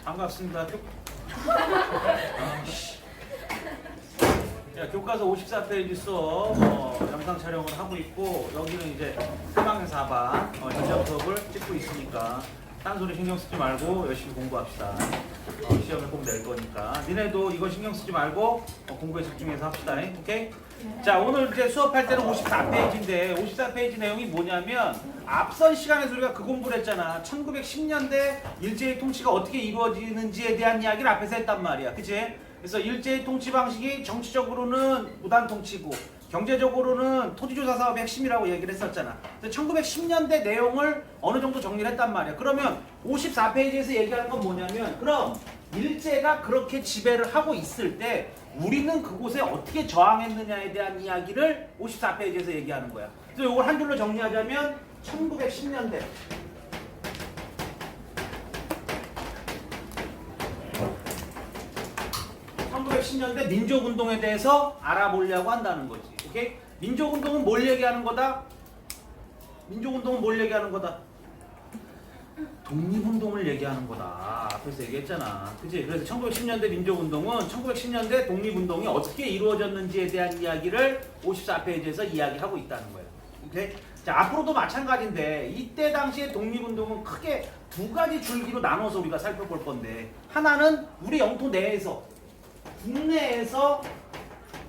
반갑습니다. 야, 교과서 54페이지 써 영상 촬영을 하고 있고 여기는 이제 3학년 4반 현장 수업을 찍고 있으니까 딴소리 신경 쓰지 말고 열심히 공부합시다. 시험을 꼭 낼 거니까 니네도 이거 신경 쓰지 말고 공부에 집중해서 합시다. 오케이? 자, 오늘 이제 수업할 때는 54페이지인데 54페이지 내용이 뭐냐면 앞선 시간에서 우리가 그 공부를 했잖아. 1910년대 일제의 통치가 어떻게 이루어지는지에 대한 이야기를 앞에서 했단 말이야. 그치? 그래서 일제의 통치 방식이 정치적으로는 무단 통치고 경제적으로는 토지조사 사업의 핵심이라고 얘기를 했었잖아. 그래서 1910년대 내용을 어느 정도 정리를 했단 말이야. 그러면 54페이지에서 얘기하는 건 뭐냐면 그럼 일제가 그렇게 지배를 하고 있을 때 우리는 그곳에 어떻게 저항했느냐에 대한 이야기를 54페이지에서 얘기하는 거야. 그래서 이걸 한 줄로 정리하자면 1910년대 민족운동에 대해서 알아보려고 한다는 거지. 오케이? 민족운동은 뭘 얘기하는 거다? 민족운동은 뭘 얘기하는 거다? 독립운동을 얘기하는 거다. 앞에서 얘기했잖아. 그치? 그래서 1910년대 민족운동은 1910년대 독립운동이 어떻게 이루어졌는지에 대한 이야기를 54페이지에서 이야기하고 있다는 거예요. 오케이? 자, 앞으로도 마찬가지인데 이때 당시에 독립운동은 크게 두 가지 줄기로 나눠서 우리가 살펴볼 건데 하나는 우리 영토 내에서 국내에서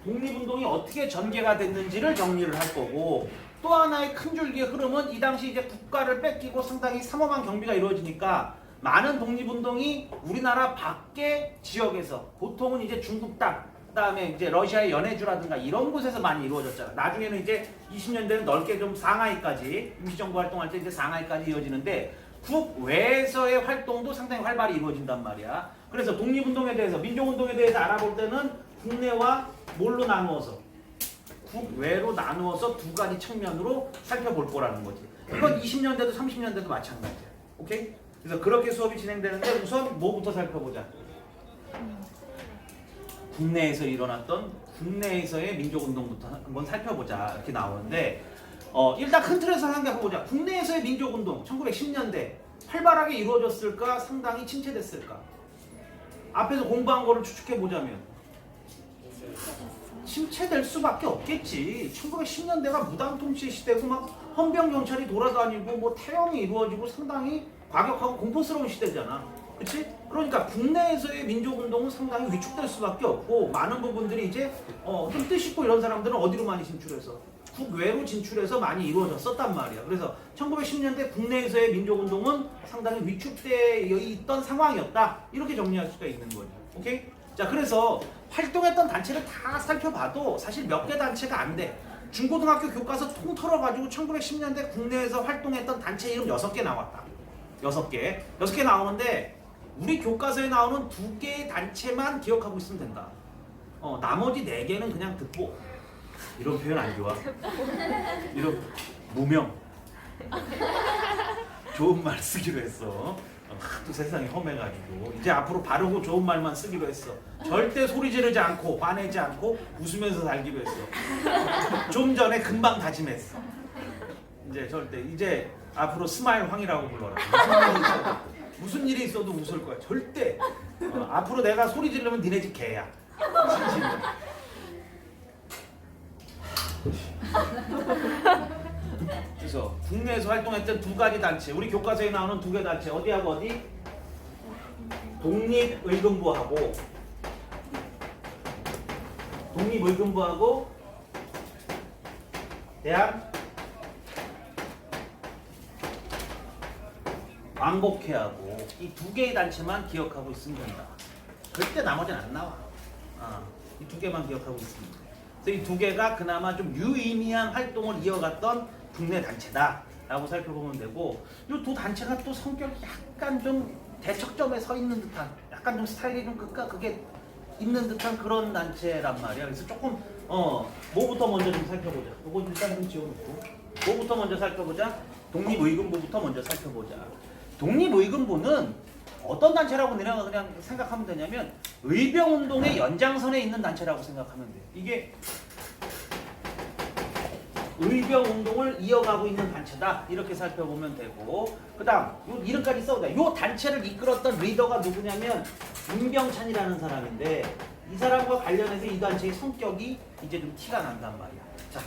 독립운동이 어떻게 전개가 됐는지를 정리를 할 거고 또 하나의 큰 줄기의 흐름은 이 당시 이제 국가를 뺏기고 상당히 삼엄한 경비가 이루어지니까 많은 독립운동이 우리나라 밖의 지역에서 보통은 이제 중국 땅, 그다음에 이제 러시아의 연해주라든가 이런 곳에서 많이 이루어졌잖아. 나중에는 이제 20년대는 넓게 좀 상하이까지 임시정부 활동할 때 이제 상하이까지 이어지는데 국외에서의 활동도 상당히 활발히 이루어진단 말이야. 그래서 독립운동에 대해서, 민족운동에 대해서 알아볼 때는 국내와 뭘로 나누어서? 국외로 나누어서 두 가지 측면으로 살펴볼 거라는 거지. 이건 20년대도 30년대도 마찬가지야. 오케이? 그래서 그렇게 수업이 진행되는데 우선 뭐부터 살펴보자. 국내에서 일어났던 국내에서의 민족운동부터 한번 살펴보자. 이렇게 나오는데 일단 큰 틀에서 생각해보자. 국내에서의 민족운동 1910년대 활발하게 이루어졌을까? 상당히 침체됐을까? 앞에서 공부한 거를 추측해보자면 침체될 수밖에 없겠지. 1910년대가 무당통치 시대고 막 헌병경찰이 돌아다니고 뭐 태형이 이루어지고 상당히 과격하고 공포스러운 시대잖아. 그치? 그러니까 국내에서의 민족운동은 상당히 위축될 수밖에 없고 많은 부분들이 이제 좀 뜻있고 이런 사람들은 어디로 많이 진출해서 국외로 진출해서 많이 이루어졌었단 말이야. 그래서 1910년대 국내에서의 민족운동은 상당히 위축되어 있던 상황이었다. 이렇게 정리할 수가 있는 거죠. 오케이? 자, 그래서 활동했던 단체를 다 살펴봐도 사실 몇 개 단체가 안 돼. 중고등학교 교과서 통 털어가지고 1910년대 국내에서 활동했던 단체 이름 6개 나왔다. 6개. 6개 나오는데 우리 교과서에 나오는 2개의 단체만 기억하고 있으면 된다. 나머지 4개는 그냥 듣보. 이런 표현 안 좋아. 이런 무명. 좋은 말 쓰기로 했어. 또 세상이 험해가지고 이제 앞으로 바르고 좋은 말만 쓰기로 했어. 절대 소리 지르지 않고 화내지 않고 웃으면서 살기로 했어. 좀 전에 금방 다짐했어. 이제 절대 이제 앞으로 스마일 황이라고 불러라. 무슨 일이 있어도 웃을 거야. 절대. 앞으로 내가 소리 지르면 니네 집 개야. 진심으로. 그래서 국내에서 활동했던 2가지 단체, 우리 교과서에 나오는 2개 단체 어디하고 어디? 독립의금부하고 대한왕곡회하고 이 2개의 단체만 기억하고 있으면 된다. 절대 나머지는 안 나와. 이 2개만 기억하고 있으면 돼. 그래서 이 2개가 그나마 좀 유의미한 활동을 이어갔던 국내 단체다라고 살펴보면 되고 이 2 단체가 또 성격이 약간 좀 대척점에 서 있는 듯한 약간 좀 스타일이 좀 그게 있는 듯한 그런 단체란 말이야. 그래서 조금 뭐부터 먼저 좀 살펴보자. 이거 일단 좀 지워놓고 뭐부터 먼저 살펴보자. 독립의금부부터 먼저 살펴보자. 독립의금부는 어떤 단체라고 내가 그냥 생각하면 되냐면 의병운동의 연장선에 있는 단체라고 생각하면 돼. 이게 의병 운동을 이어가고 있는 단체다. 이렇게 살펴보면 되고, 그 다음 요 이름까지 써보자. 요 단체를 이끌었던 리더가 누구냐면 임병찬이라는 사람인데, 이 사람과 관련해서 이 단체의 성격이 이제 좀 티가 난단 말이야. 자,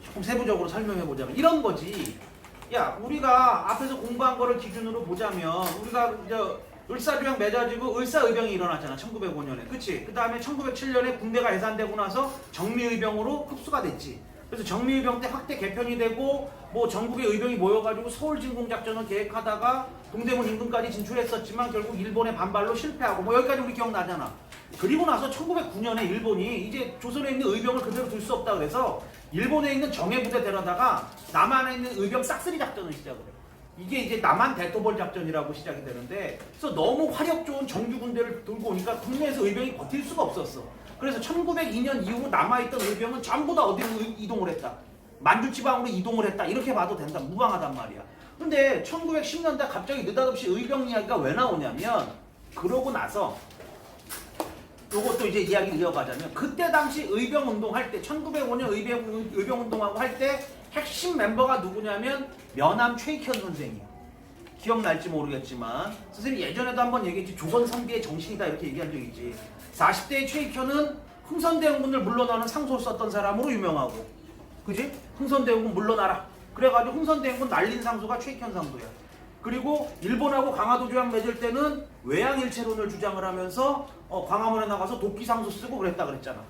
조금 세부적으로 설명해 보자면 이런 거지. 야, 우리가 앞에서 공부한 거를 기준으로 보자면 우리가 이제 을사조약 맺어지고 을사의병이 일어났잖아. 1905년에. 그치? 그 다음에 1907년에 군대가 해산되고 나서 정미의병으로 흡수가 됐지. 그래서 정미의병 때 확대 개편이 되고 뭐 전국의 의병이 모여가지고 서울진공작전을 계획하다가 동대문 인근까지 진출했었지만 결국 일본의 반발로 실패하고 뭐 여기까지 우리 기억나잖아. 그리고 나서 1909년에 일본이 이제 조선에 있는 의병을 그대로 둘 수 없다 그래서 일본에 있는 정예부대 데려다가 남한에 있는 의병 싹쓸이 작전을 시작을 해. 이게 이제 남한 대토벌 작전이라고 시작이 되는데, 그래서 너무 화력 좋은 정규 군대를 들고 오니까 국내에서 의병이 버틸 수가 없었어. 그래서 1902년 이후 남아있던 의병은 전부 다 어디로 이동을 했다. 만주지방으로 이동을 했다. 이렇게 봐도 된다. 무방하단 말이야. 근데 1910년대 갑자기 느닷없이 의병 이야기가 왜 나오냐면, 그러고 나서 요것도 이제 이야기를 이어가자면, 그때 당시 의병 운동할 때 1905년 의병 운동하고 할 때 핵심 멤버가 누구냐면 면함 최익현 선생이야. 기억날지 모르겠지만 선생님이 예전에도 한번 얘기했지. 조선 선비의 정신이다 이렇게 얘기한 적이 있지. 40대의 최익현은 흥선대원군을 물러나는 상소를 썼던 사람으로 유명하고, 그지? 흥선대원군 물러나라 그래가지고 흥선대원군 날린 상소가 최익현 상소야. 그리고 일본하고 강화도 조약 맺을 때는 외양일체론을 주장을 하면서 광화문에 나가서 도끼상소 쓰고 그랬다 그랬잖아.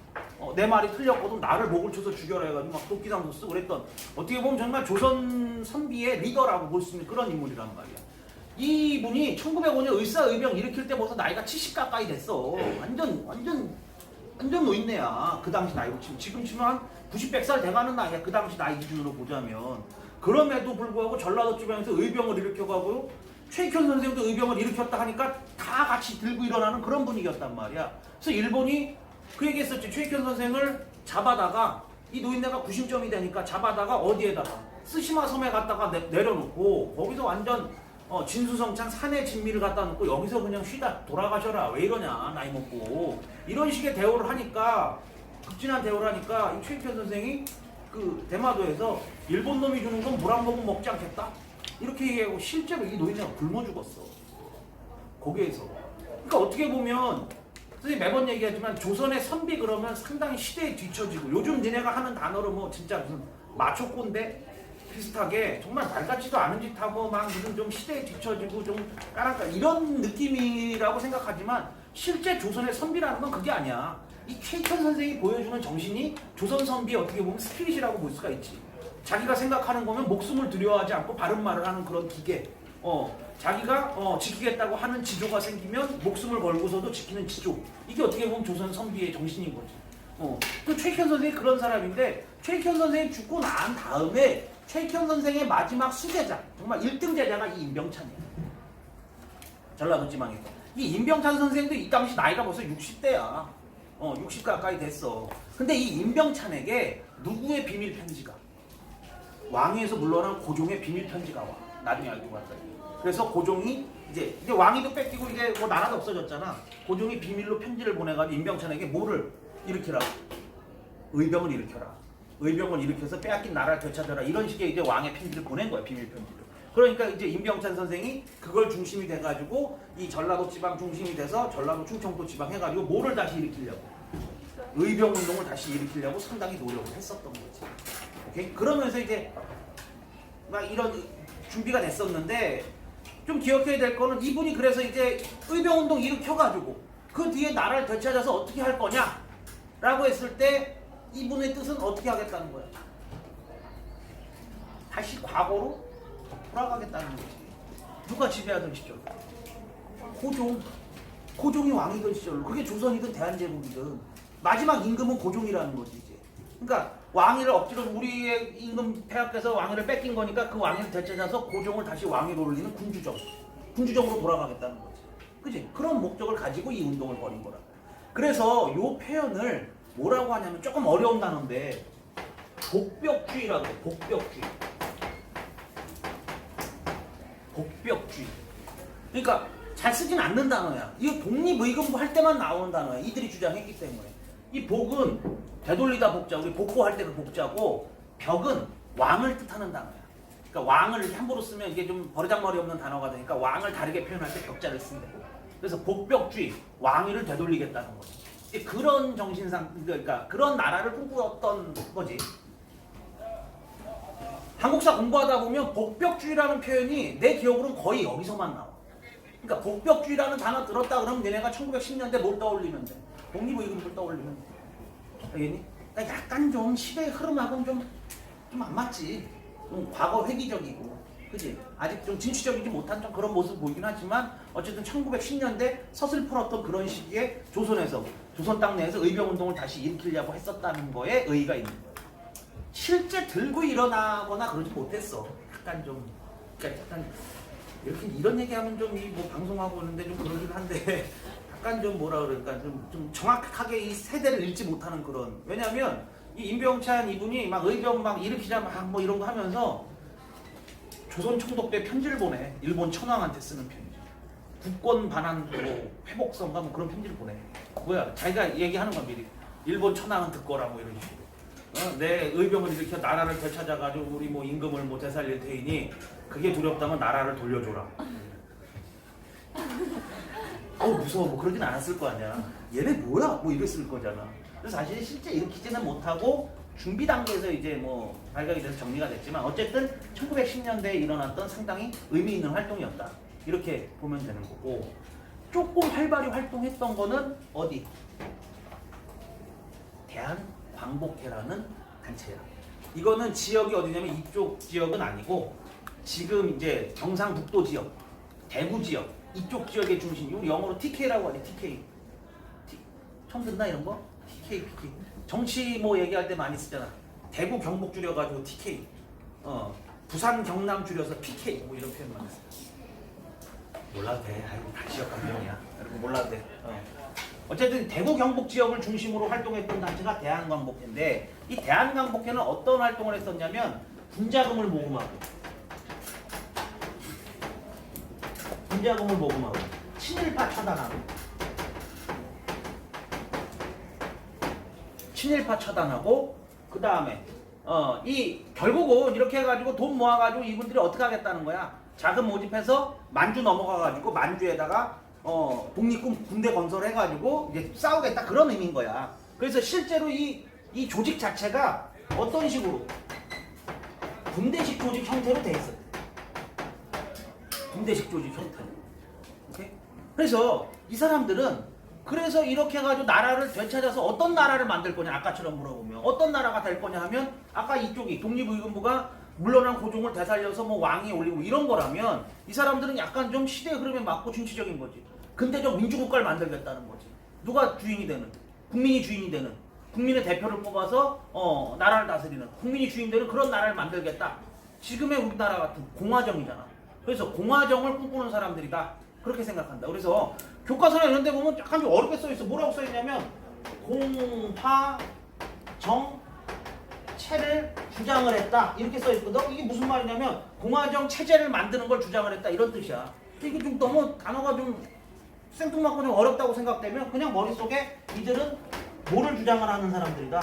내 말이 틀렸거든. 나를 목을 쳐서 죽여라 해가지고 막 도끼상소 쓰고 그랬던, 어떻게 보면 정말 조선 선비의 리더라고 볼 수 있는 그런 인물이란 말이야. 이분이 1905년 을사의병 일으킬 때 벌써 나이가 70 가까이 됐어. 완전 노인네야. 그 당시 나이로 치면. 지금 치면 한 90, 100살 돼가는 나이야. 그 당시 나이 기준으로 보자면. 그럼에도 불구하고 전라도 지방에서 의병을 일으켜가고 최익현 선생도 의병을 일으켰다 하니까 다 같이 들고 일어나는 그런 분위기였단 말이야. 그래서 일본이 그 얘기했었지. 최익현 선생을 잡아다가 이 노인네가 구심점이 되니까 잡아다가 어디에다가 스시마 섬에 갔다가 내려놓고 거기서 완전 진수성찬 산의 진미를 갖다 놓고 여기서 그냥 쉬다 돌아가셔라. 왜 이러냐 나이 먹고. 이런 식의 대우를 하니까, 극진한 대우를 하니까 이 최익현 선생이 그 대마도에서 일본 놈이 주는 건 물 한 모금 먹지 않겠다 이렇게 얘기하고 실제로 이 노인네가 굶어 죽었어 거기에서. 그러니까 어떻게 보면 선생님 매번 얘기하지만 조선의 선비 그러면 상당히 시대에 뒤처지고, 요즘 니네가 하는 단어로 뭐 진짜 무슨 마초꼰대 비슷하게 정말 말 같지도 않은 짓 하고 막 무슨 좀 시대에 뒤처지고 좀 까랑까 이런 느낌이라고 생각하지만, 실제 조선의 선비라는 건 그게 아니야. 이 최익현 선생이 보여주는 정신이 조선 선비의 어떻게 보면 스피릿이라고 볼 수가 있지. 자기가 생각하는 거면 목숨을 두려워하지 않고 바른 말을 하는 그런 기계. 자기가 지키겠다고 하는 지조가 생기면 목숨을 걸고서도 지키는 지조. 이게 어떻게 보면 조선 선비의 정신인 거지. 또 최익현 선생이 그런 사람인데, 최익현 선생이 죽고 난 다음에 최익현 선생의 마지막 수제자, 정말 1등 제자가 이 임병찬이야. 전라도 지방에서. 이 임병찬 선생도 이 당시 나이가 벌써 60대야. 60 가까이 됐어. 근데 이 임병찬에게 누구의 비밀 편지가? 왕위에서 물러난 고종의 비밀 편지가 와. 나중에 알고 봤더니. 그래서 고종이 이제 왕위도 뺏기고 이제 뭐 나라도 없어졌잖아. 고종이 비밀로 편지를 보내가지고 임병찬에게 뭐를 일으키라고? 의병을 일으켜라. 의병을 일으켜서 빼앗긴 나라를 되찾아라. 이런 식의 이제 왕의 편지를 보낸 거야. 비밀 편지를. 그러니까 이제 임병찬 선생이 그걸 중심이 돼가지고 이 전라도 지방 중심이 돼서 전라도 충청도 지방 해가지고 뭐를 다시 일으키려고? 의병 운동을 다시 일으키려고 상당히 노력을 했었던 거지. 오케이? 그러면서 이제 막 이런 준비가 됐었는데, 좀 기억해야 될 거는 이분이 그래서 이제 의병 운동 일으켜가지고 그 뒤에 나라를 되찾아서 어떻게 할 거냐? 라고 했을 때 이분의 뜻은 어떻게 하겠다는 거야? 다시 과거로 돌아가겠다는 거지. 누가 지배하던 시절? 고종이 왕이던 시절로. 그게 조선이든 대한제국이든 마지막 임금은 고종이라는 거지 이제. 그러니까 왕위를 억지로 우리의 임금 폐하께서 왕위를 뺏긴 거니까 그 왕위를 되찾아서 고종을 다시 왕위로 올리는 군주정으로 돌아가겠다는 거지. 그지? 그런 목적을 가지고 이 운동을 벌인 거라. 그래서 요 표현을 뭐라고 하냐면 조금 어려운 단어인데 복벽주의라고 해. 복벽주의. 그러니까 잘 쓰진 않는 단어야. 이거 독립의금부 할 때만 나오는 단어야. 이들이 주장했기 때문에. 이 복은 되돌리다 복자, 우리 복고할 때 그 복자고, 벽은 왕을 뜻하는 단어야. 그러니까 왕을 함부로 쓰면 이게 좀 버르장머리 없는 단어가 되니까 왕을 다르게 표현할 때 벽자를 쓴대고. 그래서 복벽주의, 왕위를 되돌리겠다는 거지. 그런 정신상, 그러니까 그런 나라를 꿈꾸었던 거지. 한국사 공부하다 보면 복벽주의라는 표현이 내 기억으로는 거의 여기서만 나와. 그러니까 복벽주의라는 단어 들었다 그러면 얘네가 1910년대 뭘 떠올리면 돼? 독립의금을 떠올리면 돼. 알겠니? 그러니까 약간 좀 시대의 흐름하고는 좀 안 맞지. 좀 과거 회귀적이고, 그지? 아직 좀 진취적이지 못한 좀 그런 모습 보이긴 하지만 어쨌든 1910년대 서슬퍼렇던 그런 시기에 조선에서 조선 땅 내에서 의병운동을 다시 일으키려고 했었다는 거에 의의가 있는 거야. 실제 들고 일어나거나 그러지 못했어. 약간 좀, 그러니까 약간 이렇게 이런 얘기하면 좀 이 뭐 방송하고 오는데 좀 그러긴 한데 약간 좀 뭐라 그럴까 좀 정확하게 이 세대를 읽지 못하는 그런. 왜냐하면 이 임병찬 이분이 막 의병 막 일으키자 막 뭐 이런 거 하면서 조선 총독부에 편지를 보내. 일본 천황한테 쓰는 편지. 국권 반환 뭐 회복선가 뭐 그런 편지를 보내. 뭐야 자기가 얘기하는 건 미리 일본 천황은 듣거라 뭐 이런 식으로. 내 의병을 일으켜 나라를 되찾아가지고 우리 뭐 임금을 뭐 되살릴 테이니 그게 두렵다면 나라를 돌려줘라. 무서워 뭐 그러진 않았을 거 아니야. 얘네 뭐야 뭐 이랬을 거잖아. 그래서 사실 실제 일으키지는 못하고 준비 단계에서 이제 뭐 발각이 돼서 정리가 됐지만 어쨌든 1910년대에 일어났던 상당히 의미 있는 활동이었다. 이렇게 보면 되는 거고 조금 활발히 활동했던 거는 어디? 대한광복회라는 단체야. 이거는 지역이 어디냐면 이쪽 지역은 아니고 지금 이제 경상북도 지역, 대구 지역 이쪽 지역의 중심. 우리 영어로 TK라고 하지. TK. 처음 듣나 이런 거? TK, PK. 정치 뭐 얘기할 때 많이 쓰잖아. 대구 경북 줄여가지고 TK. 부산 경남 줄여서 PK 뭐 이런 표현 많이 써. 몰라도 돼. 아이고 다 지역 감정이야. 여러분 몰라도 돼. 어쨌든 대구 경북 지역을 중심으로 활동했던 단체가 대한광복회인데 이 대한광복회는 어떤 활동을 했었냐면 군자금을 모금하고 친일파 차단하고 그 다음에 이 결국은 이렇게 해가지고 돈 모아가지고 이분들이 어떻게 하겠다는 거야. 자금 모집해서 만주 넘어가가지고 만주에다가 독립군 군대 건설해가지고 이제 싸우겠다 그런 의미인 거야. 그래서 실제로 이 조직 자체가 어떤 식으로 군대식 조직 형태로 돼 있어. 군대식 조직 형태로. 오케이? 그래서 이 사람들은 그래서 이렇게 해가지고 나라를 되찾아서 어떤 나라를 만들 거냐 아까처럼 물어보면 어떤 나라가 될 거냐 하면 아까 이쪽이 독립의금부가 물러난 고종을 되살려서 뭐 왕이 올리고 이런 거라면 이 사람들은 약간 좀 시대의 흐름에 맞고 진취적인 거지. 근대적 민주국가를 만들겠다는 거지. 누가 주인이 되는? 국민이 주인이 되는. 국민의 대표를 뽑아서 나라를 다스리는. 국민이 주인 되는 그런 나라를 만들겠다. 지금의 우리나라 같은 공화정이잖아. 그래서 공화정을 꿈꾸는 사람들이다. 그렇게 생각한다. 그래서 교과서나 이런 데 보면 약간 좀 어렵게 써있어. 뭐라고 써있냐면 공화정체를 주장을 했다. 이렇게 써있거든. 이게 무슨 말이냐면 공화정 체제를 만드는 걸 주장을 했다. 이런 뜻이야. 이게 좀 너무 단어가 좀 생뚱맞고 좀 어렵다고 생각되면 그냥 머릿속에 이들은 뭐를 주장을 하는 사람들이다.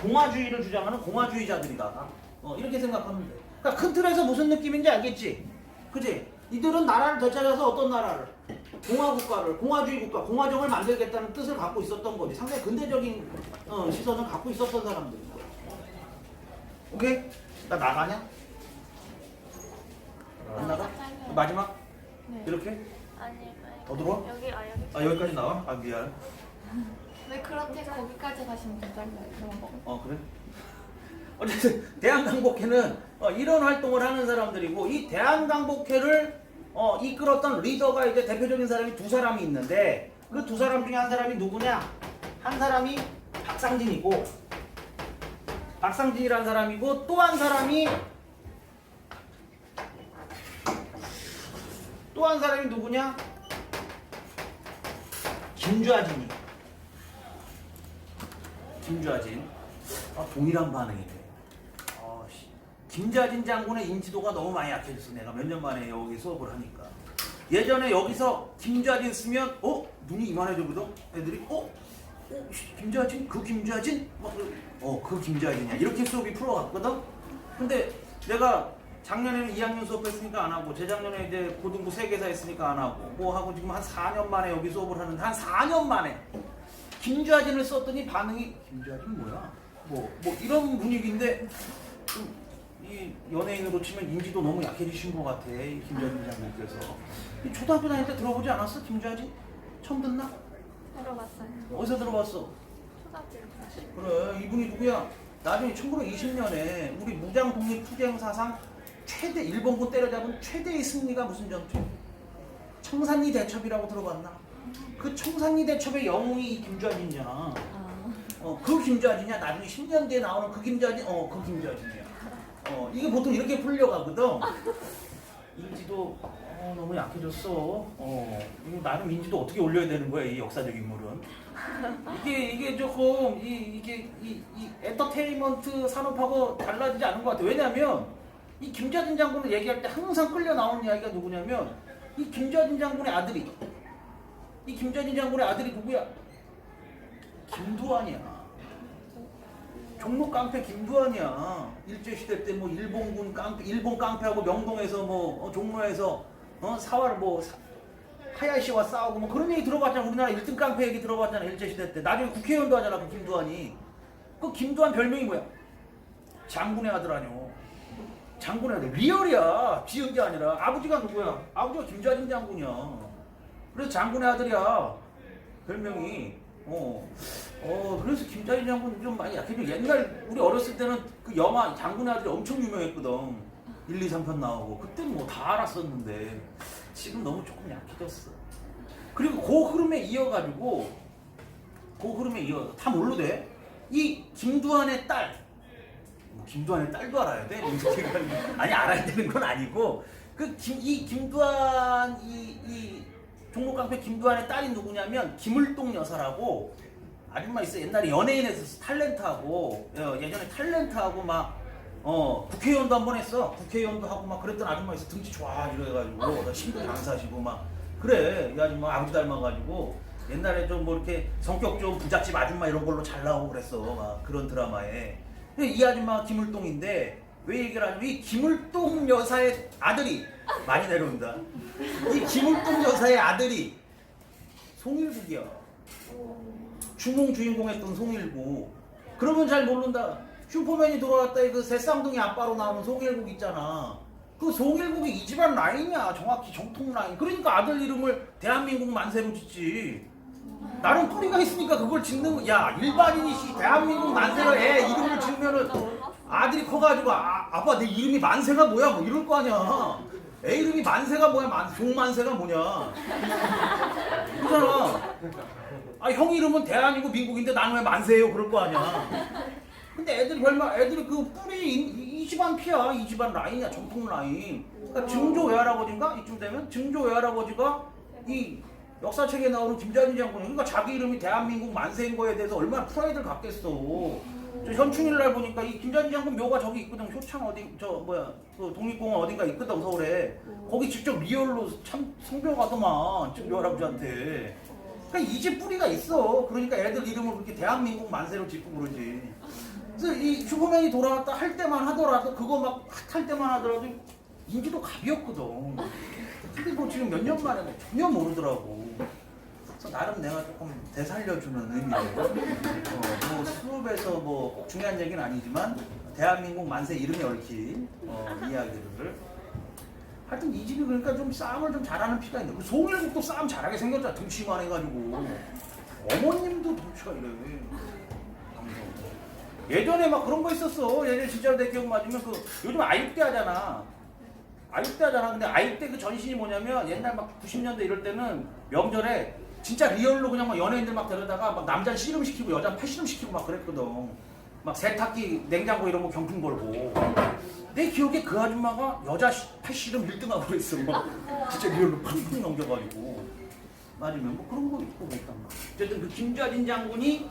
공화주의를 주장하는 공화주의자들이다. 이렇게 생각하면 돼. 그러니까 큰 틀에서 무슨 느낌인지 알겠지? 그지? 이들은 나라를 되찾아서 어떤 나라를? 공화국가를, 공화주의 국가, 공화정을 만들겠다는 뜻을 갖고 있었던 거지. 상당히 근대적인 시선을 갖고 있었던 사람들이다. 오케이? 나 나가냐? 안 나가? 마지막? 네. 이렇게? 아니. 더 들어와? 여기. 여기까지 나와? 미안. 왜 그렇게 거기까지 가시면 괜찮아요? 그런 거. 그래? 어쨌든 대한광복회는 이런 활동을 하는 사람들이고 이 대한광복회를 이끌었던 리더가 이제 대표적인 사람이 두 사람이 있는데 그 두 사람 중에 한 사람이 누구냐? 한 사람이 박상진이라는 사람이고 또 한 사람이 누구냐? 김좌진. 동일한 반응이네. 김좌진 장군의 인지도가 너무 많이 약해졌어. 내가 몇 년 만에 여기 수업을 하니까. 예전에 여기서 김좌진 쓰면 눈이 이만해져거든. 애들이 김좌진? 그 김좌진? 그 김좌진이야. 이렇게 수업이 풀어갔거든? 근데 내가 작년에는 2학년 수업 했으니까 안 하고, 재작년에 이제 고등부 세계사 했으니까 안 하고, 뭐 하고 지금 한 4년 만에 여기 수업을 하는데, 한 4년 만에 김좌진을 썼더니 반응이, 김좌진 뭐야? 뭐 이런 분위기인데, 이 연예인으로 치면 인지도 너무 약해지신 것 같아, 이 김좌진 장군께서. 이 초등학교 다닐 때 들어보지 않았어? 김좌진? 처음 듣나? 들어봤어요. 어디서 들어봤어? 초등학교 그래, 이분이 누구야? 나중에 1920년에 우리 무장 독립 투쟁 사상 최대, 일본군 때려잡은 최대의 승리가 무슨 전투? 청산리 대첩이라고 들어봤나? 그 청산리 대첩의 영웅이 이 김좌진이잖아. 그 김좌진이야. 나중에 10년 뒤에 나오는 그 김좌진? 그 김좌진이야. 이게 보통 이렇게 풀려가거든. 인지도 너무 약해졌어. 이거 나름 인지도 어떻게 올려야 되는 거야, 이 역사적 인물은. 이게 조금 이게 엔터테인먼트 산업하고 달라지지 않은 것 같아. 왜냐면 이 김좌진 장군을 얘기할 때 항상 끌려 나오는 이야기가 누구냐면, 이 김좌진 장군의 아들이, 누구야? 김두한이야. 종로 깡패 김두한이야. 일제시대 때 뭐 일본군 깡패, 일본 깡패하고 명동에서 뭐 종로에서 사활 하야시와 싸우고 뭐 그런 얘기 들어봤잖아. 우리나라 1등 깡패 얘기 들어봤잖아, 일제시대 때. 나중에 국회의원도 하잖아, 그 김두한이. 그 김두한 별명이 뭐야? 장군의 아들 아니오. 장군의 아들. 리얼이야. 지은 게 아니라. 아버지가 누구야? 아버지가 김좌진 장군이야. 그래서 장군의 아들이야. 별명이. 그래서 김좌진 장군 좀 많이 약해져. 옛날 우리 어렸을 때는 그 영화 장군의 아들이 엄청 유명했거든. 1, 2, 3편 나오고. 그때는 뭐 다 알았었는데 지금 너무 조금 약해졌어. 그리고 그 흐름에 이어가지고 다 뭘로 돼? 이 김두한의 딸. 김두한의 딸도 알아야 돼? 아니, 알아야 되는 건 아니고, 이 김두한, 이 종로깡패 김두한의 딸이 누구냐면 김을동 여사라고 아줌마 있어. 옛날에 연예인에서 탤런트하고, 예전에 탤런트하고 막 국회의원도 한 번 했어. 국회의원도 하고 막 그랬던 아줌마 있어. 등치 좋아 이래가지고 신도 장사시고 막 그래. 이 아줌마 아버지 닮아가지고 옛날에 좀 뭐 이렇게 성격 좀 부잣집 아줌마 이런 걸로 잘 나오고 그랬어. 막 그런 드라마에. 근데 이 아줌마가 김을동인데, 왜 얘기를 하냐면 이 김을동 여사의 아들이 많이 내려온다. 이 김을동 여사의 아들이 송일국이야. 주몽 주인공 했던 송일국. 그러면 잘 모른다. 슈퍼맨이 돌아왔다의 그 새쌍둥이 아빠로 나오는 송일국 있잖아. 그 송일국이 이 집안 라인이야. 정확히 정통 라인. 그러니까 아들 이름을 대한민국 만세로 짓지. 나는 뿌리가 있으니까 그걸 짓는. 야, 일반인이 대한민국 만세로 애 이름을 지으면은 아들이 커가지고 아빠 내 이름이 만세가 뭐야 뭐 이럴 거 아니야. 애 이름이 만세가 뭐야, 종만세가 뭐냐. 그러잖아. 형 이름은 대한이고 민국인데 나는 왜 만세예요 그럴 거 아니야. 근데 애들이 그 뿌리 이 집안 피야. 이 집안 라인이야. 정통 라인. 그러니까 증조 외할아버지인가? 이쯤 되면 증조 외할아버지가 이 역사책에 나오는 김좌진 장군. 그러니까 자기 이름이 대한민국 만세인 거에 대해서 얼마나 프라이드를 갖겠어. 저 현충일 날 보니까 이 김좌진 장군 묘가 저기 있거든. 효창 그 독립공원 어딘가 있거든, 서울에. 거기 직접 리얼로 참 성묘가더만 외할아버지한테. 그러니까 이 집 뿌리가 있어. 그러니까 애들 이름을 그렇게 대한민국 만세로 짓고 그러지. 그래서 이 슈퍼맨이 돌아왔다 할 때만 하더라도, 그거 막 핫할 때만 하더라도 인지도 갑이었거든. 근데 뭐 지금 몇 년 만에 전혀 모르더라고. 그래서 나름 내가 조금 되살려주는 의미로 뭐 수업에서 뭐 꼭 중요한 얘기는 아니지만 대한민국 만세 이름에 얽힌 이야기를. 하여튼 이 집이 그러니까 좀 싸움을 좀 잘하는 피가 있는데, 송일국도 싸움 잘하게 생겼잖아. 등치만 해가지고. 어머님도 등치가 이래. 예전에 막 그런 거 있었어. 예전에 진짜로 내 기억 맞으면 요즘 아육대 하잖아. 근데 아육대 그 전신이 뭐냐면, 옛날 막 90년대 이럴 때는 명절에 진짜 리얼로 그냥 막 연예인들 막 데려다가 막 남자 씨름시키고 여자 팔씨름시키고 막 그랬거든. 막 세탁기, 냉장고 이런 거 경품 걸고. 내 기억에 그 아줌마가 여자 팔씨름 1등하고 그랬어. 막 진짜 리얼로 팡팡 넘겨가지고. 맞으면 뭐 그런 거 있고 못단 말이야. 어쨌든 그 김좌진 장군이,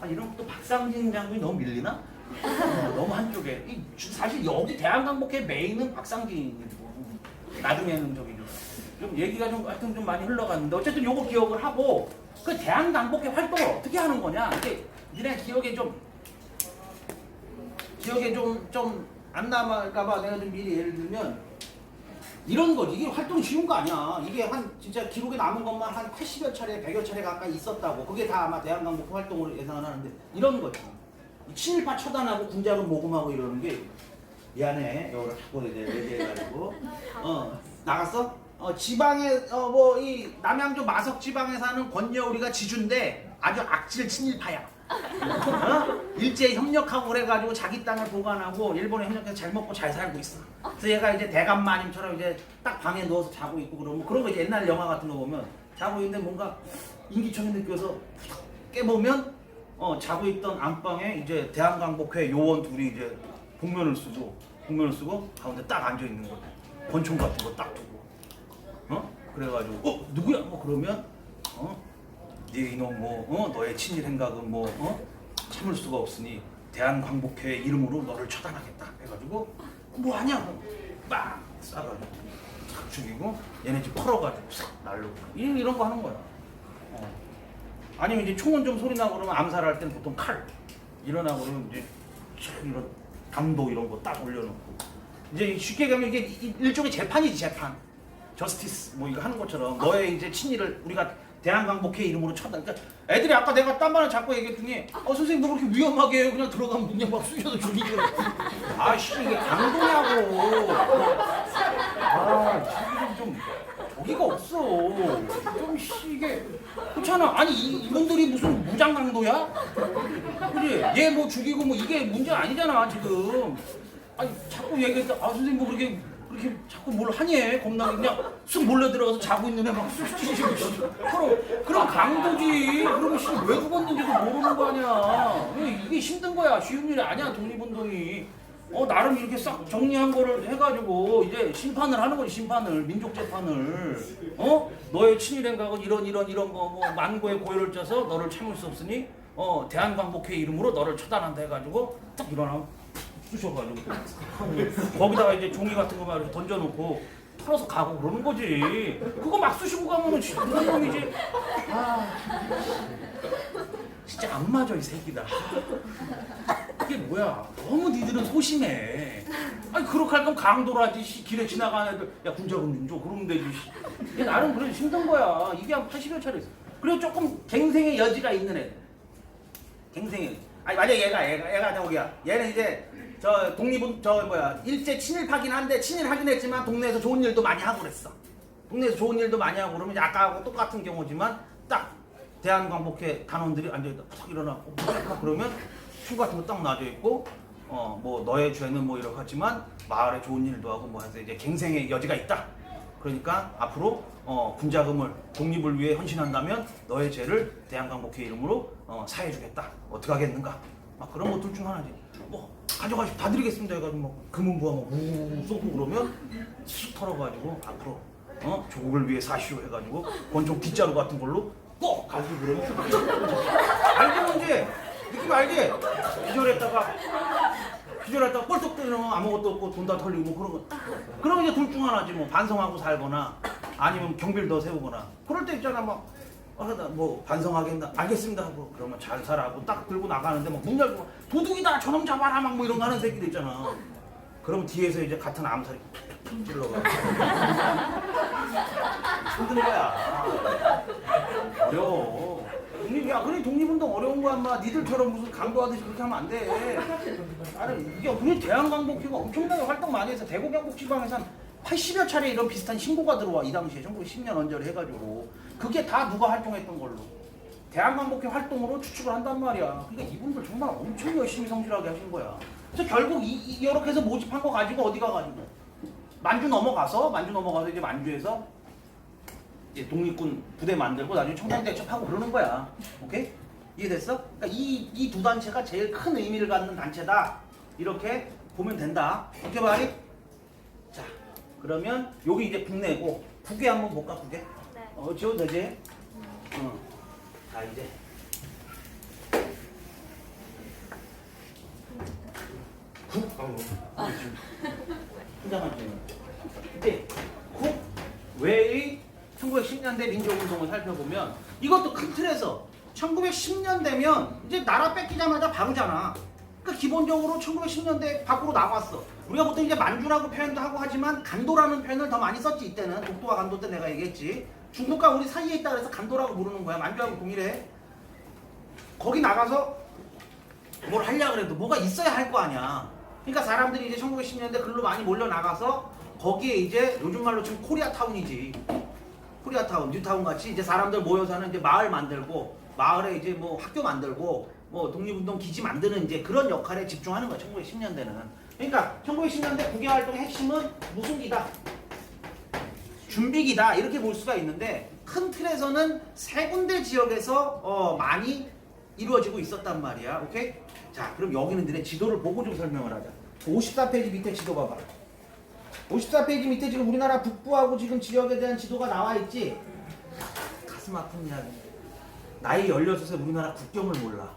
이런 것도 박상진 장군이 너무 밀리나? 너무 한쪽에. 사실 여기 대한강복회 메인은 박상진이고. 나중에는 좀 얘기가 좀 하여튼 좀 많이 흘러갔는데 어쨌든 요거 기억을 하고 그 대한강복회 활동을 어떻게 하는 거냐 이게 니네 기억에 좀 안 남을까봐 내가 좀 미리 예를 들면 이런 거지. 이게 활동이 쉬운 거 아니야. 이게 한 진짜 기록에 남은 것만 한 80여 차례, 100여 차례 가까이 있었다고. 그게 다 아마 대한강복회 활동으로 예상을 하는데 이런 거지. 친일파 처단하고 군자금 모금하고 이러는 게 미안해. 이거를 자꾸 이제 얘기해가지고 나갔어? 지방에 뭐 이 남양주 마석 지방에 사는 권여우리가 지주인데 아주 악질 친일파야. 일제히 협력하고 그래가지고 자기 땅을 보관하고 일본에 협력해서 잘 먹고 잘 살고 있어. 그래서 얘가 이제 대감 마님처럼 이제 딱 방에 누워서 자고 있고 그러면 그런 거 이제 옛날 영화 같은 거 보면 자고 있는데 뭔가 인기척이 느껴서 깨보면 자고 있던 안방에 이제 대한강복회 요원 둘이 이제 복면을 쓰고 가운데 딱 앉아 있는 거야. 권총 같은 거 딱 두고. 그래가지고 누구야? 뭐 그러면 네 이놈 너의 친일 행각은 참을 수가 없으니 대한광복회 이름으로 너를 처단하겠다 해가지고 뭐 하냐고 빡 쏴가지고 탁 죽이고 얘네 집 털어가지고 싹 날르고 이런 거 하는 거야. 아니면 이제 총은 좀 소리 나고 그러면 암살할 때는 보통 칼 일어나고 그러면 이제 이런 담도 이런 거 딱 올려놓고 이제 쉽게 가면 이게 일종의 재판이지 재판. 저스티스 뭐 이거 하는 것처럼 너의 이제 친일을 우리가 대한강복회 이름으로 처단. 그러니까 애들이 아까 내가 딴 말을 자꾸 얘기했더니 선생님 너 그렇게 위험하게 해요. 그냥 들어가면 그냥 막 쑤셔서 죽이고. 아씨 이게 강도냐고. 좀 어이가 없어. 좀 이게 그렇잖아. 아니 이분들이 무슨 무장 강도야? 그지? 얘 뭐 죽이고 뭐 이게 문제 아니잖아 지금. 아니 자꾸 얘기했다. 선생님 뭐 그렇게 자꾸 뭘 하니? 겁나 그냥 쑥 몰래 들어가서 자고 있는 애 막 쑥 찌시고 그럼 강도지. 그러면 왜 죽었는지도 모르는 거 아니야. 이게 힘든 거야. 쉬운 일이 아니야 독립운동이. 나름 이렇게 싹 정리한 거를 해가지고 이제 심판을 하는 거지. 심판을 민족재판을. 너의 친일 행각은 이런 거 뭐 만고의 고열을 짜서 너를 참을 수 없으니 대한광복회 이름으로 너를 처단한다 해가지고 딱 일어나면 쑤셔가지고 거기다가 이제 종이 같은 거 막 이렇게 던져놓고 털어서 가고 그러는 거지. 그거 막 쑤시고 가면은 진짜 무슨 놈이지. 진짜 안 맞아 이 새끼다. 이게 뭐야? 너무 니들은 소심해. 아니 그렇게 할 거면 강도로 하지. 길에 지나가는 애들 야 군자금 좀 줘. 그러면 되지. 이게 나름 그래 힘든 거야. 이게 한 80여 차례 있어. 그리고 조금 갱생의 여지가 있는 애들. 갱생의. 아니 만약 얘가 저기야. 얘는 이제 일제 친일파긴 한데 친일하긴 했지만 동네에서 좋은 일도 많이 하고 그랬어. 동네에서 좋은 일도 많이 하고 그러면 이제 아까하고 똑같은 경우지만 딱 대한광복회 단원들이 앉아있다 탁 일어나고 그러면 춤 같은 거 딱 놔져 있고 뭐 너의 죄는 뭐 이렇게 하지만 마을에 좋은 일도 하고 뭐 해서 이제 갱생의 여지가 있다. 그러니까 앞으로 군자금을 독립을 위해 헌신한다면 너의 죄를 대한광복회 이름으로 사해주겠다. 어떻게 하겠는가? 막 그런 것들 중 하나지. 뭐 가져가시고 다 드리겠습니다 해가지고 뭐 금은부와 뭐 쏘고 그러면 쑥 털어가지고 앞으로 조국을 위해 사시오 해가지고 권총 뒷자루 같은 걸로 꼭 가지고 그러면 알지 뭔지 느낌 알지? 기절했다가 뻘떡 때리면 아무것도 없고 돈 다 털리고 그런 거. 그러면 이제 둘 중 하나지 뭐 반성하고 살거나 아니면 경비를 더 세우거나 그럴 때 있잖아 막 뭐 반성하겠다 알겠습니다 하고 그러면 잘 살아 하고 딱 들고 나가는데 막 문 열고 도둑이다 저놈 잡아라 막 뭐 이런 거 하는 새끼들 있잖아. 그럼 뒤에서 이제 같은 암살이 찔러가 힘든 거야. 어려워. 그래 독립운동 어려운 거야 인마. 니들처럼 무슨 강도하듯이 그렇게 하면 안 돼. 아니 이게 우리 대한광복회가 엄청나게 활동 많이 해서 대구 경북 지방에서 한 80여 차례 이런 비슷한 신고가 들어와. 이 당시에 1910년 언저리 해가지고 그게 다 누가 활동했던 걸로 대한광복회 활동으로 추측을 한단 말이야. 그러니까 이분들 정말 엄청 열심히 성실하게 하신 거야. 그래서 결국 이렇게 해서 모집한 거 가지고 어디 가가지고 만주 넘어가서 이제 만주에서 이제 독립군 부대 만들고 나중에 청량대첩하고 그러는 거야. 오케이? 이해됐어? 그러니까 이 두 단체가 제일 큰 의미를 갖는 단체다. 이렇게 보면 된다. 오케이 바이? 자, 그러면 여기 이제 국내고 국외 한번 볼까 국외? 네. 지워도 되지? 자 이제 혼자만 지금. 이제 외의 1910년대 민족운동을 살펴보면 이것도 큰 틀에서 1910년대면 이제 나라 뺏기자마자 바로잖아. 그러니까 기본적으로 1910년대 밖으로 나왔어. 우리가 보통 이제 만주라고 표현도 하고 하지만 간도라는 표현을 더 많이 썼지. 이때는 독도와 간도 때 내가 얘기했지. 중국과 우리 사이에 있다 그래서 간도라고 부르는 거야. 만주하고 동일해. 거기 나가서 뭘 하려고 그래도 뭐가 있어야 할 거 아니야. 그러니까 사람들이 이제 1910년대 글로 많이 몰려 나가서 거기에 이제 요즘 말로 지금 코리아타운이지. 코리아타운, 뉴타운 같이 이제 사람들 모여 사는 이제 마을 만들고 마을에 이제 뭐 학교 만들고 뭐 독립운동 기지 만드는 이제 그런 역할에 집중하는 거야. 1910년대는. 그러니까 1910년대 국외활동의 핵심은 무슨 기다? 준비기다 이렇게 볼 수가 있는데 큰 틀에서는 세 군데 지역에서 많이 이루어지고 있었단 말이야. 오케이? 자, 그럼 여기는 너네 지도를 보고 좀 설명을 하자. 54페이지 밑에 지도 봐봐. 54페이지 밑에 지금 우리나라 북부하고 지금 지역에 대한 지도가 나와 있지? 가슴 아픈 이야기. 나이 16에 우리나라 국경을 몰라.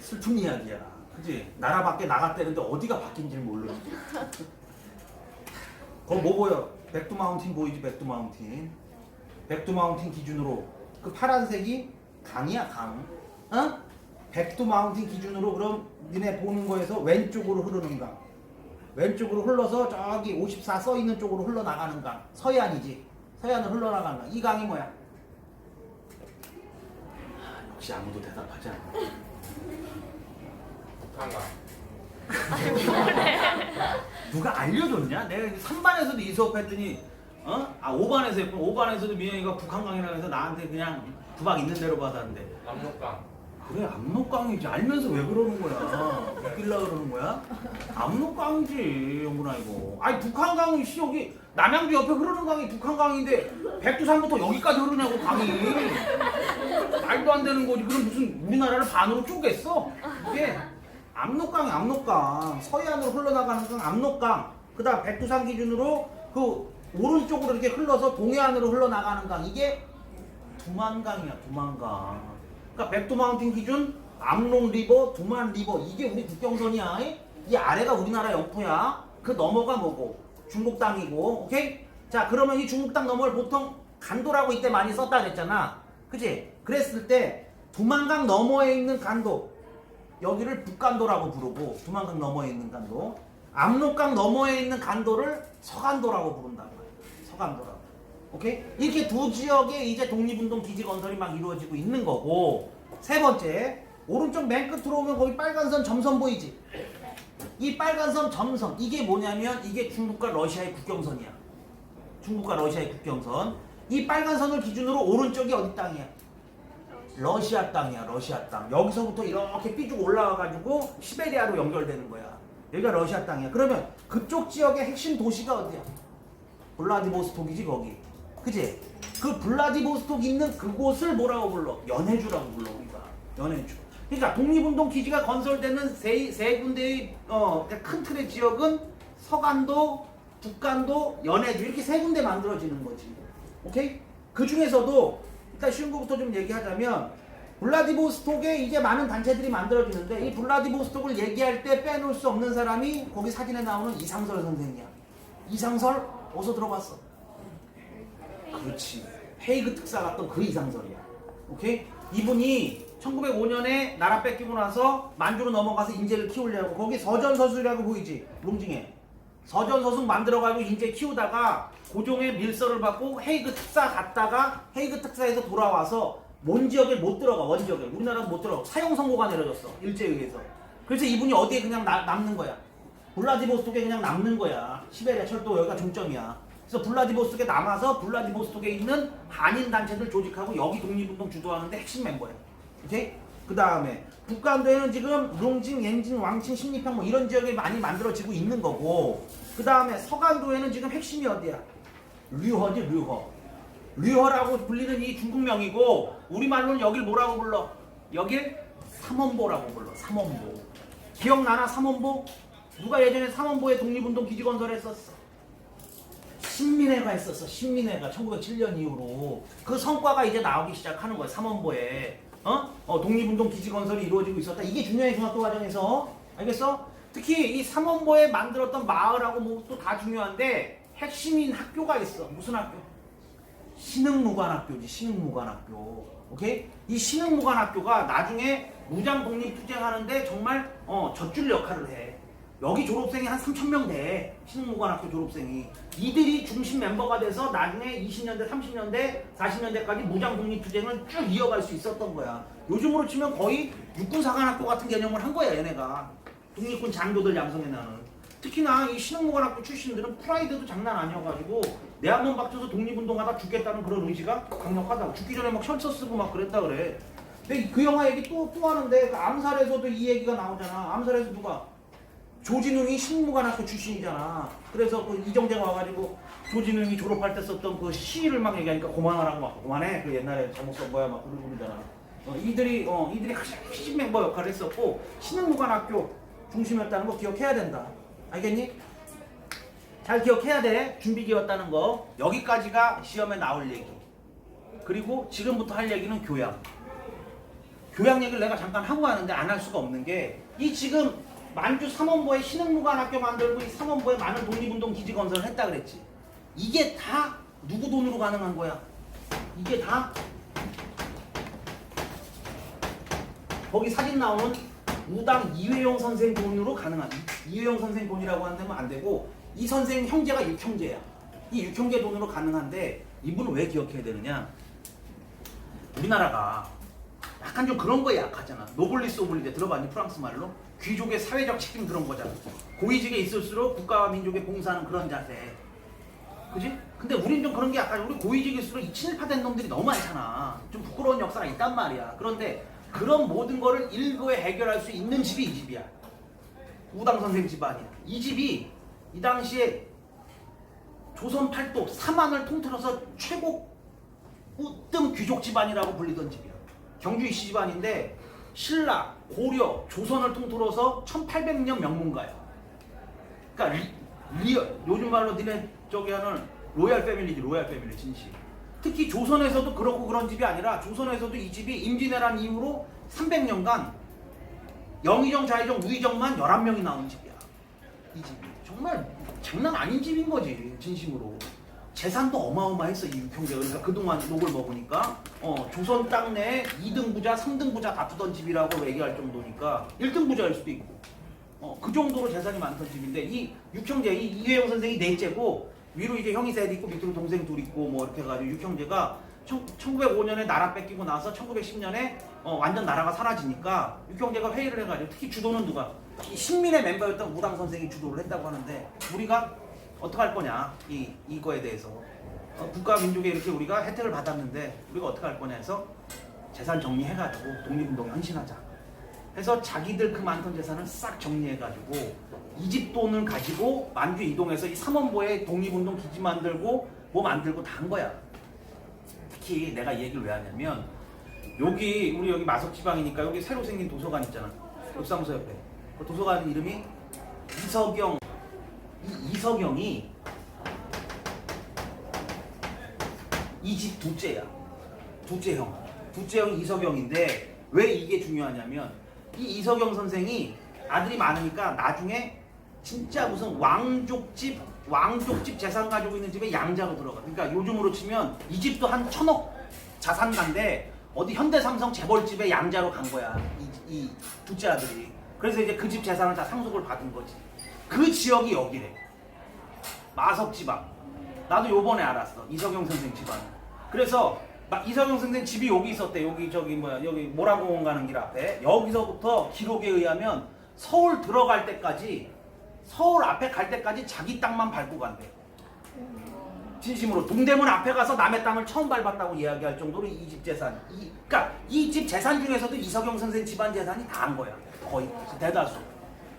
슬픈 이야기야. 그치? 나라 밖에 나갔다는데 어디가 바뀐지를 모르지. 그거 뭐 보여? 백두마운틴 보이지? 백두마운틴. 백두마운틴 기준으로 그 파란색이 강이야, 강. 어? 백두마운틴 기준으로 그럼 니네 보는 거에서 왼쪽으로 흐르는 강. 왼쪽으로 흘러서 저기 54 써있는 쪽으로 흘러나가는 강. 서해안이지. 서해안을 흘러나가는 강. 이 강이 뭐야? 역시 아무도 대답하지 않아. 북한강. 누가 알려줬냐? 내가 3반에서도 이 수업했더니 5반에서 했고 5반에서도 민영이가 북한강이라고 해서 나한테 그냥 두박 있는 대로 받았는데 압록강. 그래 압록강이지. 알면서 왜 그러는 거야? 웃기려고 그러는 거야? 압록강이지 영훈아 이거. 아니 북한강이 씨 여기 남양주 옆에 흐르는 강이 북한강인데 백두산부터 여기까지 흐르냐고 강이. 말도 안 되는 거지. 그럼 무슨 우리나라를 반으로 쪼갰어? 이게 압록강이 압록강. 서해안으로 흘러나가는 강 압록강. 그 다음 백두산 기준으로 그 오른쪽으로 이렇게 흘러서 동해안으로 흘러나가는 강. 이게 두만강이야 두만강. 그러니까 백두마운틴 기준 압록리버, 두만리버 이게 우리 국경선이야. 이 아래가 우리나라 영토야. 그 너머가 뭐고? 중국 땅이고. 오케이? 자 그러면 이 중국 땅 너머를 보통 간도라고 이때 많이 썼다 그랬잖아. 그치? 그랬을 때 두만강 너머에 있는 간도 여기를 북간도라고 부르고 두만강 너머에 있는 간도 압록강 너머에 있는 간도를 서간도라고 부른단 말이야. 서간도라고. 오케이? 이렇게 두 지역에 이제 독립운동 기지 건설이 막 이루어지고 있는 거고. 세 번째, 오른쪽 맨 끝으로 오면 거기 빨간 선 점선 보이지? 이 빨간 선 점선 이게 뭐냐면 이게 중국과 러시아의 국경선이야. 중국과 러시아의 국경선. 이 빨간 선을 기준으로 오른쪽이 어디 땅이야? 러시아 땅이야. 러시아 땅. 여기서부터 이렇게 삐쭉 올라와가지고 시베리아로 연결되는 거야. 여기가 러시아 땅이야. 그러면 그쪽 지역의 핵심 도시가 어디야? 블라디보스톡이지 거기. 그치? 그 블라디보스톡 있는 그곳을 뭐라고 불러? 연해주라고 불러 우리가. 연해주. 그러니까 독립운동 기지가 건설되는 세 군데의 큰 틀의 지역은 서간도, 북간도, 연해주 이렇게 세 군데 만들어지는 거지. 오케이? 그 중에서도 일단 쉬운 거부터 좀 얘기하자면 블라디보스톡에 이제 많은 단체들이 만들어지는데 이 블라디보스톡을 얘기할 때 빼놓을 수 없는 사람이 거기 사진에 나오는 이상설 선생이야. 이상설 어디서 들어봤어? 그렇지. 헤이그 특사 갔던 그 이상설이야. 오케이? 이분이 1905년에 나라 뺏기고 나서 만주로 넘어가서 인재를 키우려고 거기 서전서술이라고 보이지? 롱징에 서전서술 만들어가지고 인재 키우다가 고종의 밀서를 받고 헤이그 특사 갔다가 헤이그 특사에서 돌아와서 본 지역에 못 들어가. 원지역에 우리나라는 못 들어가. 사형 선고가 내려졌어. 일제에 의해서. 그래서 이분이 어디에 그냥 남는 거야? 블라디보스톡에 그냥 남는 거야. 시베리아 철도 여기가 중점이야. 그래서 블라디보스톡에 남아서 블라디보스톡에 있는 한인 단체들 조직하고 여기 독립운동 주도하는데 핵심 멤버야. 오케이? 그 다음에 북간도에는 지금 롱징, 옌징, 왕칭, 십리평 뭐 이런 지역이 많이 만들어지고 있는 거고. 그 다음에 서간도에는 지금 핵심이 어디야? 류허지 류허. 류허라고 불리는 이 중국명이고 우리말로는 여길 뭐라고 불러? 여길 삼원보라고 불러. 삼원보. 기억나나 삼원보? 누가 예전에 삼원보에 독립운동 기지 건설했었어? 신민회가 했었어. 신민회가 1907년 이후로 그 성과가 이제 나오기 시작하는 거야. 삼원보에 독립운동 기지 건설이 이루어지고 있었다. 이게 중요해 중학교 과정에서. 알겠어? 특히 이 삼원보에 만들었던 마을하고 뭐 또 다 중요한데 핵심인 학교가 있어. 무슨 학교? 신흥무관학교지, 신흥무관학교. 오케이? 이 신흥무관학교가 나중에 무장 독립투쟁하는데 정말 젖줄 역할을 해. 여기 졸업생이 한 3,000명 돼. 신흥무관학교 졸업생이. 이들이 중심 멤버가 돼서 나중에 20년대, 30년대, 40년대까지 무장 독립투쟁을 쭉 이어갈 수 있었던 거야. 요즘으로 치면 거의 육군사관학교 같은 개념을 한 거야, 얘네가. 독립군 장교들 양성해내는. 특히나 이 신흥무관학교 출신들은 프라이드도 장난 아니어가지고 내 한 번 박쳐서 독립운동하다 죽겠다는 그런 의지가 강력하다고. 죽기 전에 막 혈서 쓰고 막 그랬다 그래. 근데 그 영화 얘기 또 하는데 그 암살에서도 이 얘기가 나오잖아. 암살에서 누가? 조진웅이 신흥무관학교 출신이잖아. 그래서 그 이정재가 와가지고 조진웅이 졸업할 때 썼던 그 시를 막 얘기하니까 그만하라고 막 그만해. 그 옛날에 잘못 쓴 거야 막 그러고 그러잖아. 이들이 핵심 멤버 역할을 했었고 신흥무관학교 중심이었다는 거 기억해야 된다. 알겠니? 잘 기억해야 돼. 준비기였다는 거. 여기까지가 시험에 나올 얘기. 그리고 지금부터 할 얘기는 교양. 교양 얘기를 내가 잠깐 하고 가는데 안 할 수가 없는 게 이 지금 만주 삼원보에 신흥무관학교 만들고 이 삼원보에 많은 독립운동 기지 건설을 했다 그랬지. 이게 다 누구 돈으로 가능한 거야? 이게 다 거기 사진 나오는 우당 이회용 선생 돈으로 가능한. 이회용 선생 돈이라고 한다면 안 되고 이 선생 형제가 육형제야. 이 육형제 돈으로 가능한데 이분은 왜 기억해야 되느냐? 우리나라가 약간 좀 그런 거에 약하잖아. 노블리스 오블리데 들어봤니? 프랑스 말로? 귀족의 사회적 책임 그런 거잖아. 고위직에 있을수록 국가와 민족에 봉사하는 그런 자세. 그지? 근데 우린 좀 그런 게 약간 우리 고위직일수록 이 친일파된 놈들이 너무 많잖아. 좀 부끄러운 역사가 있단 말이야. 그런데 그런 모든 거를 일거에 해결할 수 있는 집이 이 집이야. 우당 선생 집안이야. 이 집이 이 당시에 조선 팔도 삼안을 통틀어서 최고 우등 귀족 집안이라고 불리던 집이야. 경주 이씨 집안인데 신라, 고려, 조선을 통틀어서 1800년 명문가야. 그러니까 리얼, 요즘 말로 니네 저기 하는 로얄 패밀리지, 로얄 패밀리 진실. 특히 조선에서도 그렇고 그런 집이 아니라 조선에서도 이 집이 임진왜란 이후로 300년간 영의정, 좌의정, 우의정만 11명이 나온 집이야. 이 집이. 정말 장난 아닌 집인 거지, 진심으로. 재산도 어마어마했어, 이 육형제가. 그러니까 그동안 욕을 먹으니까 조선 땅 내에 2등 부자, 3등 부자 다투던 집이라고 얘기할 정도니까 1등 부자일 수도 있고 그 정도로 재산이 많던 집인데 이 육형제, 이 이회용 선생이 넷째고 위로 이제 형이 셋 있고 밑으로 동생 둘 있고 뭐 이렇게 해가지고 육형제가 1905년에 나라 뺏기고 나서 1910년에 완전 나라가 사라지니까 육형제가 회의를 해가지고 특히 주도는 누가? 이 신민의 멤버였던 우당 선생이 주도를 했다고 하는데 우리가 어떻게 할 거냐 이거에 대해서 국가 민족에 이렇게 우리가 혜택을 받았는데 우리가 어떻게 할 거냐 해서 재산 정리해가지고 독립운동에 헌신하자 해서 자기들 그 많던 재산을 싹 정리해가지고 이 집 돈을 가지고 만주 이동해서 이 삼원보에 독립운동 기지 만들고 뭐 만들고 다 한 거야. 특히 내가 이 얘기를 왜 하냐면 우리 여기 마석지방이니까 여기 새로 생긴 도서관 있잖아. 읍사무소 옆에 그 도서관 이름이 이석영. 이석영이 이 집 둘째야. 둘째 형 이석영인데 왜 이게 중요하냐면 이 이석영 선생이 아들이 많으니까 나중에 진짜 무슨 왕족집 재산 가지고 있는 집에 양자로 들어가. 그러니까 요즘으로 치면 이 집도 한 1,000억 자산가인데 어디 현대삼성 재벌집에 양자로 간 거야. 이 둘째 아들이. 그래서 이제 그 집 재산을 다 상속을 받은 거지. 그 지역이 여기래. 마석지방. 나도 요번에 알았어. 이석영 선생 집안. 그래서 이석영 선생 집이 여기 있었대. 여기 여기 모란공원 가는 길 앞에. 여기서부터 기록에 의하면 서울 들어갈 때까지 서울 앞에 갈 때까지 자기 땅만 밟고 간대. 진심으로 동대문 앞에 가서 남의 땅을 처음 밟았다고 이야기할 정도로 이 집 재산. 그러니까 이 집 재산 중에서도 이석영 선생 집안 재산이 다 한 거야. 거의 대다수.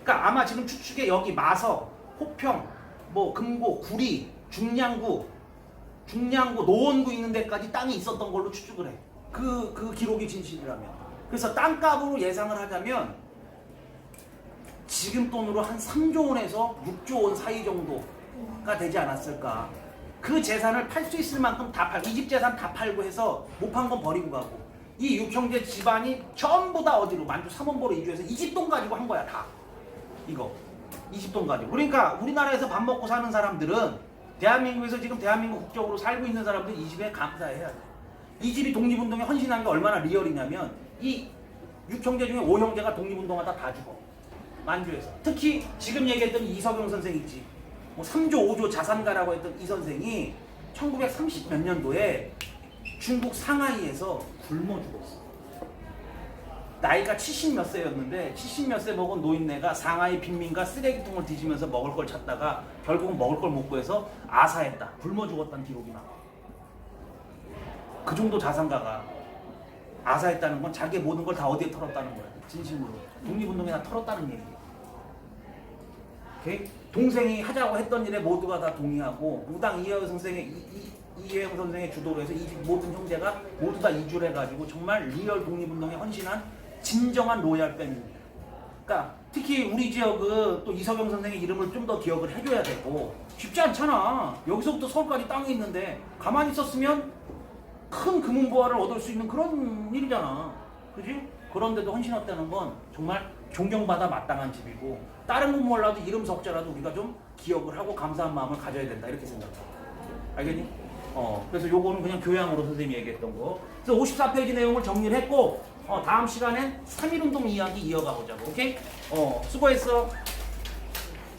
그러니까 아마 지금 추측에 여기 마석, 호평, 뭐 금고, 구리, 중량구, 노원구 있는 데까지 땅이 있었던 걸로 추측을 해. 그 기록이 진실이라면. 그래서 땅값으로 예상을 하자면 지금 돈으로 한 3조 원에서 6조 원 사이 정도가 되지 않았을까. 그 재산을 팔 수 있을 만큼 다 팔고 이 집 재산 다 팔고 해서 못 판 건 버리고 가고 이 육형제 집안이 전부 다 어디로 만주 삼원보로 이주해서 이 집 돈 가지고 한 거야 다. 이거 이 집 돈 가지고. 그러니까 우리나라에서 밥 먹고 사는 사람들은 대한민국에서 지금 대한민국 국적으로 살고 있는 사람들 이 집에 감사해야 돼. 이 집이 독립운동에 헌신한 게 얼마나 리얼이냐면 이 6형제 중에 5형제가 독립운동하다 다 죽어. 만주에서. 특히 지금 얘기했던 이석영 선생 있지. 뭐 3조 5조 자산가라고 했던 이 선생이 1930 몇 년도에 중국 상하이에서 굶어 죽었어. 나이가 70 몇 세였는데 70 몇 세 먹은 노인네가 상하이 빈민가 쓰레기통을 뒤지면서 먹을 걸 찾다가 결국은 먹을 걸 못 구해서 아사했다. 굶어 죽었다는 기록이 나와. 그 정도 자산가가 아사했다는 건 자기의 모든 걸 다 어디에 털었다는 거야. 진심으로. 독립운동에 다 털었다는 얘기야. 오케이? 동생이 하자고 했던 일에 모두가 다 동의하고 우당 이혜영 선생의 주도로 해서 이 모든 형제가 모두 다 이주를 해가지고 정말 리얼 독립운동에 헌신한 진정한 로얄 패밀리입니다. 그러니까 특히 우리 지역은 또 이석영 선생의 이름을 좀 더 기억을 해줘야 되고 쉽지 않잖아. 여기서부터 서울까지 땅이 있는데 가만히 있었으면 큰 금은보화를 얻을 수 있는 그런 일이잖아. 그지? 그런데도 헌신했다는 건 정말 존경받아 마땅한 집이고 다른 건 몰라도 이름 석자라도 우리가 좀 기억을 하고 감사한 마음을 가져야 된다 이렇게 생각해. 알겠니? 그래서 요거는 그냥 교양으로 선생님이 얘기했던 거. 그래서 54페이지 내용을 정리를 했고 다음 시간엔 3.1운동 이야기 이어가 보자고. 오케이? 수고했어.